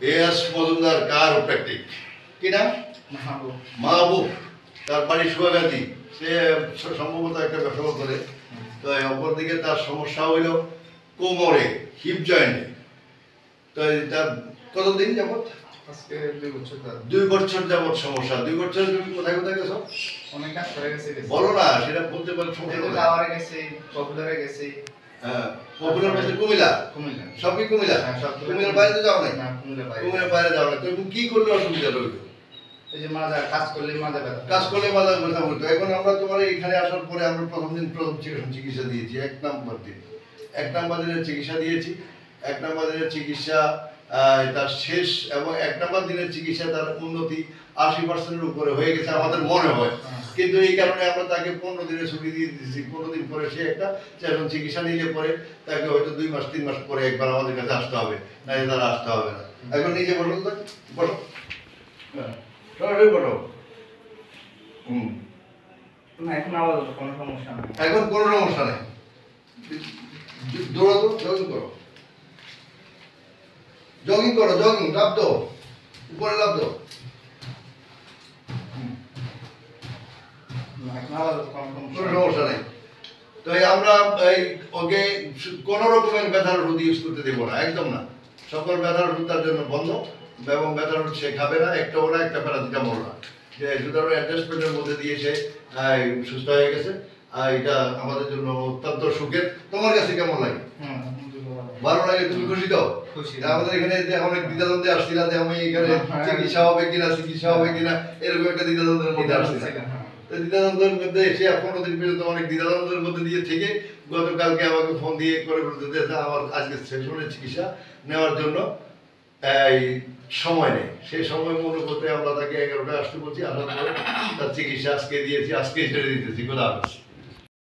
A S Mojumder Chiropractic কি নাম? মাহবুব। তার বাড়ি সুয়াগাতি। সে সম্ভবত একটা ব্যবসা করে। তো অপরদিকে তার সমস্যা হইল কোমরে, হিপ জয়েন্টে। তো তার কতদিন যাবত? আজকে 2 বছর। 2 বছর যাবত সমস্যা। 2 বছর তুমি কোথায় কোথায় গেছো? অনেক কাজ করে গেছি। বলো না, সেটা বলতে পারো। সমস্যা টাওয়ারে গেছি, পপুলারে গেছি। হ্যাঁ, পপুলার বলতে কুমিল্লা। কুমিল্লা। সবই কুমিল্লা? হ্যাঁ, সব কুমিল্লার বাইরে তো যাও নাই? না, কুমিল্লার বাইরে। কুমিল্লার বাইরে যাও না। তুমি কি করলে অসুবিধা হইল? এই যে মাজা কাজ করলে মাজা ব্যথা। কাজ করলে মাজা ব্যথা হতো। এখন আমরা তোমার এখানে আসার পরে আমরা প্রথম চিকিৎসা দিয়েছি। 1 নাম্বার দিন 1 নাম্বার দিনের চিকিৎসা দিয়েছি। 1 নাম্বার দিনের চিকিৎসা তার শেষ এবং 1 নাম্বার দিনের চিকিৎসা তার উন্নতি 80% উপরে হয়ে গেছে আমাদের মনে হয়। কিন্তু এই কারণে আমরা তাকে 15 দিনের ছুটি দিয়ে দিয়েছি। 15 দিন পরে সে একটা এখন চিকিৎসা নিলে পরে তাকে হয়তো 2 মাস 3 মাস পরে একবার আমাদের কাছে আসতে হবে, না তারা আসতে হবে না। এখন নিজে বসো তো, বসো, সরাসরি বসো। না, এখন আপাতত কোনো সমস্যা নেই। এখন কোনো সমস্যা নেই। দৌড়াতো, জগিং করো, জগিং করো, জগিং, লাভ দো, উপরে লাভ দো। এখন আপাতত কোনো সমস্যা নেই। তো আমরা ওকে কোনো রকমের ব্যথার ওষুধ ইউজ করতে দেবো না, একদম না। সকল ব্যথার ওষুধ তার জন্য বন্ধ, এবং ব্যথার ওষুধ সে খাবে না, একটা ওরা একটা প্যারাসিটামল না। যে সুতরাং অ্যাডজাস্টমেন্টের মধ্যে দিয়ে সে সুস্থ হয়ে গেছে। এটা আমাদের জন্য অত্যন্ত সুখের। তোমার কাছে কেমন লাগে? ভালো লাগে? তুমি খুশি তো? আমাদের এখানে যে অনেক দ্বিধাদ্বন্দ্বে আসছিলাম যে আমি এখানে চিকিৎসা হবে কিনা এরকম একটা দ্বিধাদ্বন্দ্বের মধ্যে আসছিলাম। দ্বিধাদ্বন্দ্বের মধ্যে এসে 15 দিন পর্যন্ত অনেক দ্বিধাদ্বন্দ্বের মধ্যে দিয়ে থেকে গতকালকে আমাকে ফোন দিয়ে করে বলতে আমার আজকে সেশনের চিকিৎসা নেওয়ার জন্য সময় নেই। সেই সময় মনে করতে আমরা তাকে 11টায় আসতে বলছি। আসার পরে তার চিকিৎসা আজকে দিয়েছি, আজকে ছেড়ে দিতেছি। খোদা হাফেজ।